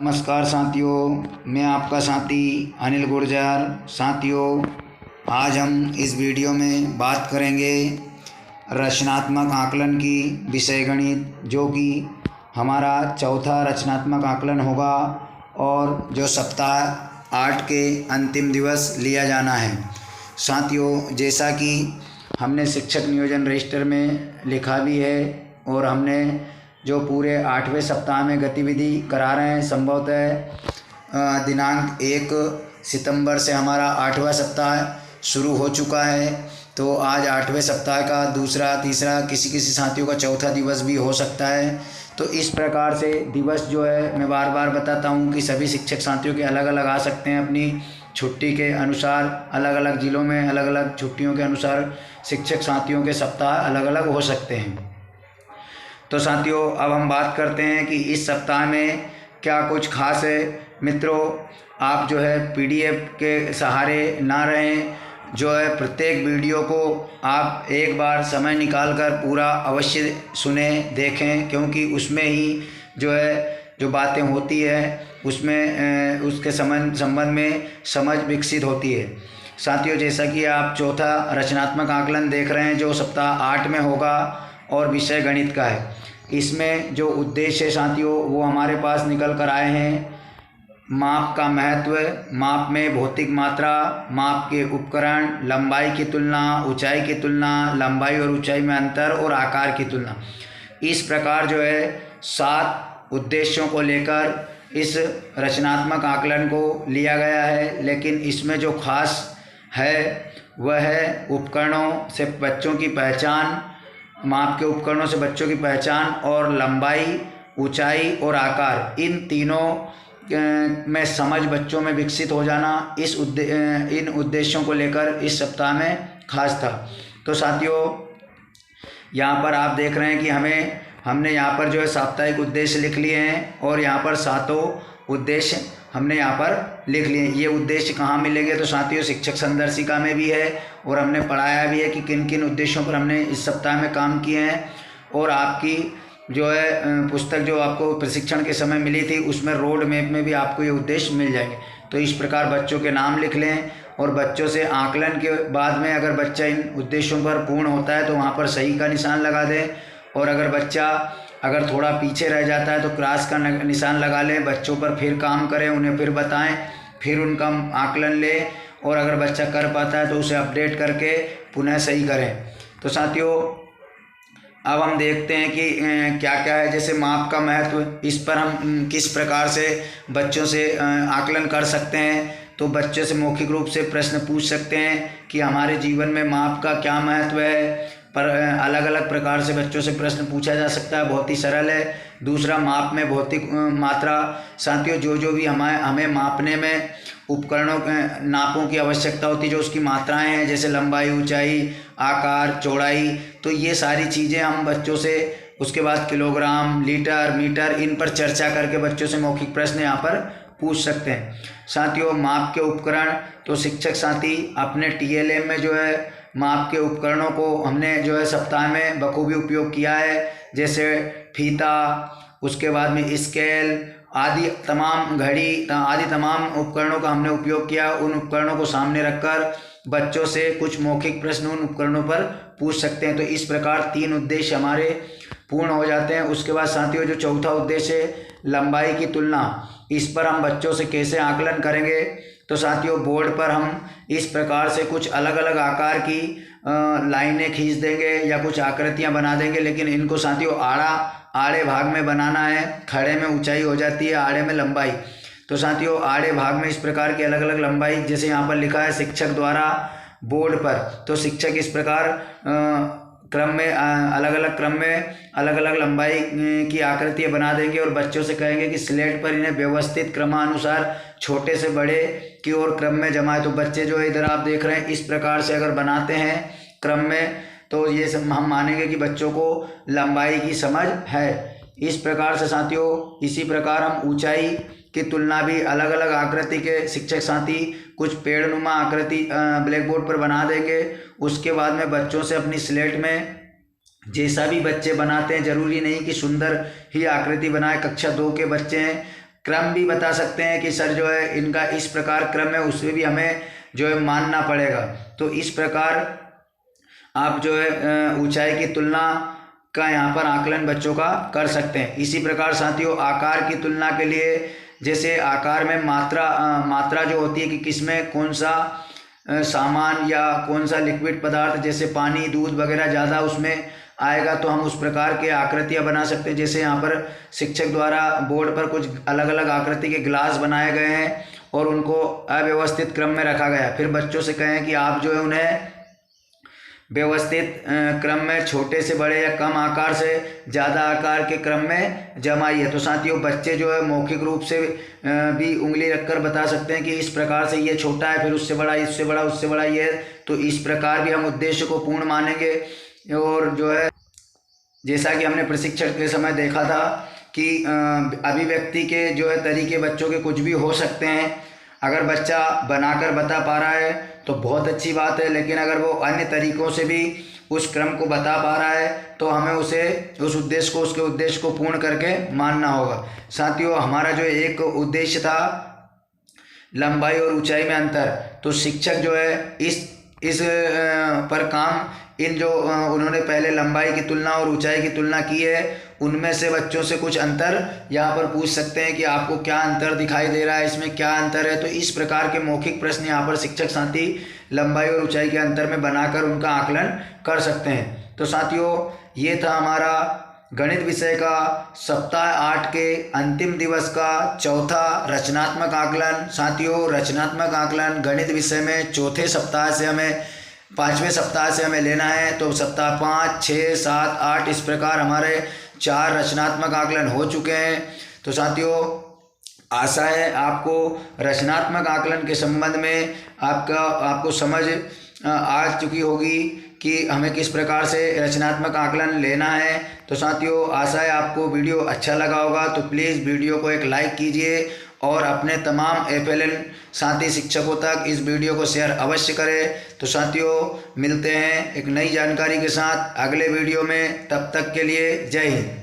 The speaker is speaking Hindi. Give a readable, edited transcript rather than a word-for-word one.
नमस्कार साथियों, मैं आपका साथी अनिल गुर्जर। साथियों, आज हम इस वीडियो में बात करेंगे रचनात्मक आकलन की विषय गणित, जो कि हमारा चौथा रचनात्मक आकलन होगा और जो सप्ताह 8 के अंतिम दिवस लिया जाना है। साथियों, जैसा कि हमने शिक्षक नियोजन रजिस्टर में लिखा भी है और हमने जो पूरे 8वें सप्ताह में गतिविधि करा रहे हैं, संभवतः दिनांक 1 सितंबर से हमारा 8वां सप्ताह शुरू हो चुका है। तो आज 8वें सप्ताह का दूसरा, तीसरा, किसी साथियों का चौथा दिवस भी हो सकता है। तो इस प्रकार से दिवस जो है, मैं बार बार बताता हूँ कि सभी शिक्षक साथियों के अलग अलग आ सकते हैं। अपनी छुट्टी के अनुसार अलग अलग ज़िलों में अलग अलग छुट्टियों के अनुसार शिक्षक साथियों के सप्ताह अलग अलग हो सकते हैं। तो साथियों, अब हम बात करते हैं कि इस सप्ताह में क्या कुछ खास है। मित्रों, आप जो है पीडीएफ के सहारे ना रहें। जो है प्रत्येक वीडियो को आप एक बार समय निकाल कर पूरा अवश्य सुने, देखें, क्योंकि उसमें ही जो है जो बातें होती है उसमें उसके संबंध में समझ विकसित होती है। साथियों, जैसा कि आप चौथा रचनात्मक आकलन देख रहे हैं जो सप्ताह 8 में होगा और विषय गणित का है। इसमें जो उद्देश्य है साथियों, वो हमारे पास निकल कर आए हैं। माप का महत्व, माप में भौतिक मात्रा, माप के उपकरण, लंबाई की तुलना, ऊंचाई की तुलना, लंबाई और ऊंचाई में अंतर और आकार की तुलना। इस प्रकार जो है 7 उद्देश्यों को लेकर इस रचनात्मक आकलन को लिया गया है। लेकिन इसमें जो खास है वह है उपकरणों से बच्चों की पहचान, माप के उपकरणों से बच्चों की पहचान और लंबाई, ऊंचाई और आकार, इन तीनों में समझ बच्चों में विकसित हो जाना इन उद्देश्यों को लेकर इस सप्ताह में खास था। तो साथियों, यहाँ पर आप देख रहे हैं कि हमने यहाँ पर जो है साप्ताहिक उद्देश्य लिख लिए हैं और यहाँ पर 7 उद्देश्य हमने यहाँ पर लिख लिए। ये उद्देश्य कहाँ मिलेंगे? तो साथियों, शिक्षक संदर्शिका में भी है और हमने पढ़ाया भी है कि किन किन उद्देश्यों पर हमने इस सप्ताह में काम किए हैं। और आपकी जो है पुस्तक जो आपको प्रशिक्षण के समय मिली थी, उसमें रोड मैप में भी आपको ये उद्देश्य मिल जाएंगे। तो इस प्रकार बच्चों के नाम लिख लें और बच्चों से आकलन के बाद में अगर बच्चा इन उद्देश्यों पर पूर्ण होता है तो वहाँ पर सही का निशान लगा दें, और अगर बच्चा थोड़ा पीछे रह जाता है तो क्रॉस का निशान लगा लें। बच्चों पर फिर काम करें, उन्हें फिर बताएं, फिर उनका आकलन लें, और अगर बच्चा कर पाता है तो उसे अपडेट करके पुनः सही करें। तो साथियों, अब हम देखते हैं कि क्या क्या है। जैसे माप का महत्व, इस पर हम किस प्रकार से बच्चों से आकलन कर सकते हैं। तो बच्चे से मौखिक रूप से प्रश्न पूछ सकते हैं कि हमारे जीवन में माप का क्या महत्व है। पर अलग अलग प्रकार से बच्चों से प्रश्न पूछा जा सकता है, बहुत ही सरल है। दूसरा, माप में भौतिक मात्रा। साथियों, जो भी हमें मापने में उपकरणों नापों की आवश्यकता होती है, जो उसकी मात्राएं हैं, जैसे लंबाई, ऊंचाई, आकार, चौड़ाई, तो ये सारी चीज़ें हम बच्चों से, उसके बाद किलोग्राम, लीटर, मीटर, इन पर चर्चा करके बच्चों से मौखिक प्रश्न यहाँ पर पूछ सकते हैं। साथियों, माप के उपकरण, तो शिक्षक साथी अपने TLM में जो है माप के उपकरणों को हमने जो है सप्ताह में बखूबी उपयोग किया है। जैसे फीता, उसके बाद में स्केल आदि तमाम, घड़ी आदि तमाम उपकरणों का हमने उपयोग किया। उन उपकरणों को सामने रखकर बच्चों से कुछ मौखिक प्रश्न उन उपकरणों पर पूछ सकते हैं। तो इस प्रकार 3 उद्देश्य हमारे पूर्ण हो जाते हैं। उसके बाद साथियों, जो चौथा उद्देश्य है लंबाई की तुलना, इस पर हम बच्चों से कैसे आकलन करेंगे। तो साथियों, बोर्ड पर हम इस प्रकार से कुछ अलग अलग आकार की लाइनें खींच देंगे या कुछ आकृतियां बना देंगे, लेकिन इनको साथियों आड़े भाग में बनाना है। खड़े में ऊंचाई हो जाती है, आड़े में लंबाई। तो साथियों, आड़े भाग में इस प्रकार की अलग अलग लंबाई, जैसे यहाँ पर लिखा है शिक्षक द्वारा बोर्ड पर, तो शिक्षक इस प्रकार क्रम में अलग अलग क्रम में अलग अलग लंबाई की आकृतियाँ बना देंगे और बच्चों से कहेंगे कि स्लेट पर इन्हें व्यवस्थित क्रमानुसार छोटे से बड़े की ओर क्रम में जमाए। तो बच्चे जो इधर आप देख रहे हैं, इस प्रकार से अगर बनाते हैं क्रम में, तो ये सब हम मानेंगे कि बच्चों को लंबाई की समझ है। इस प्रकार से साथियों, इसी प्रकार हम ऊंचाई की तुलना भी अलग अलग आकृति के शिक्षक साथी कुछ पेड़नुमा आकृति ब्लैक बोर्ड पर बना देंगे। उसके बाद में बच्चों से अपनी स्लेट में जैसा भी बच्चे बनाते हैं, जरूरी नहीं कि सुंदर ही आकृति बनाए। कक्षा 2 के बच्चे हैं, क्रम भी बता सकते हैं कि सर जो है इनका इस प्रकार क्रम है, उसमें भी हमें जो है मानना पड़ेगा। तो इस प्रकार आप जो है ऊंचाई की तुलना का यहाँ पर आकलन बच्चों का कर सकते हैं। इसी प्रकार साथियों आकार की तुलना के लिए, जैसे आकार में मात्रा जो होती है कि किसमें कौन सा सामान या कौन सा लिक्विड पदार्थ, जैसे पानी दूध वगैरह ज़्यादा उसमें आएगा, तो हम उस प्रकार के आकृतियाँ बना सकते हैं। जैसे यहाँ पर शिक्षक द्वारा बोर्ड पर कुछ अलग अलग आकृति के गिलास बनाए गए हैं और उनको अव्यवस्थित क्रम में रखा गया। फिर बच्चों से कहें कि आप जो है उन्हें व्यवस्थित क्रम में छोटे से बड़े या कम आकार से ज़्यादा आकार के क्रम में जमाइए। तो साथियों बच्चे जो है मौखिक रूप से भी उंगली रखकर बता सकते हैं कि इस प्रकार से ये छोटा है, फिर उससे बड़ा, इससे बड़ा, उससे बड़ा ये है। तो इस प्रकार भी हम उद्देश्य को पूर्ण मानेंगे। और जो है जैसा कि हमने प्रशिक्षण के समय देखा था कि अभिव्यक्ति के जो है तरीके बच्चों के कुछ भी हो सकते हैं। अगर बच्चा बनाकर बता पा रहा है तो बहुत अच्छी बात है, लेकिन अगर वो अन्य तरीक़ों से भी उस क्रम को बता पा रहा है तो हमें उसके उद्देश्य को पूर्ण करके मानना होगा। साथियों हमारा जो एक उद्देश्य था लंबाई और ऊंचाई में अंतर, तो शिक्षक जो है इस पर काम, इन जो उन्होंने पहले लंबाई की तुलना और ऊंचाई की तुलना की है उनमें से बच्चों से कुछ अंतर यहाँ पर पूछ सकते हैं कि आपको क्या अंतर दिखाई दे रहा है, इसमें क्या अंतर है। तो इस प्रकार के मौखिक प्रश्न यहाँ पर शिक्षक साथी लंबाई और ऊंचाई के अंतर में बनाकर उनका आकलन कर सकते हैं। तो साथियों ये था हमारा गणित विषय का सप्ताह 8 के अंतिम दिवस का चौथा रचनात्मक आकलन। साथियों रचनात्मक आकलन गणित विषय में चौथे सप्ताह से हमें 5वें सप्ताह से हमें लेना है। तो सप्ताह 5, 6, 7, 8 इस प्रकार हमारे 4 रचनात्मक आकलन हो चुके हैं। तो साथियों आशा है आपको रचनात्मक आकलन के संबंध में आपको समझ आ चुकी होगी कि हमें किस प्रकार से रचनात्मक आकलन लेना है। तो साथियों आशा है आपको वीडियो अच्छा लगा होगा, तो प्लीज़ वीडियो को एक लाइक कीजिए और अपने तमाम FLN साथी शिक्षकों तक इस वीडियो को शेयर अवश्य करें। तो साथियों मिलते हैं एक नई जानकारी के साथ अगले वीडियो में, तब तक के लिए जय हिंद।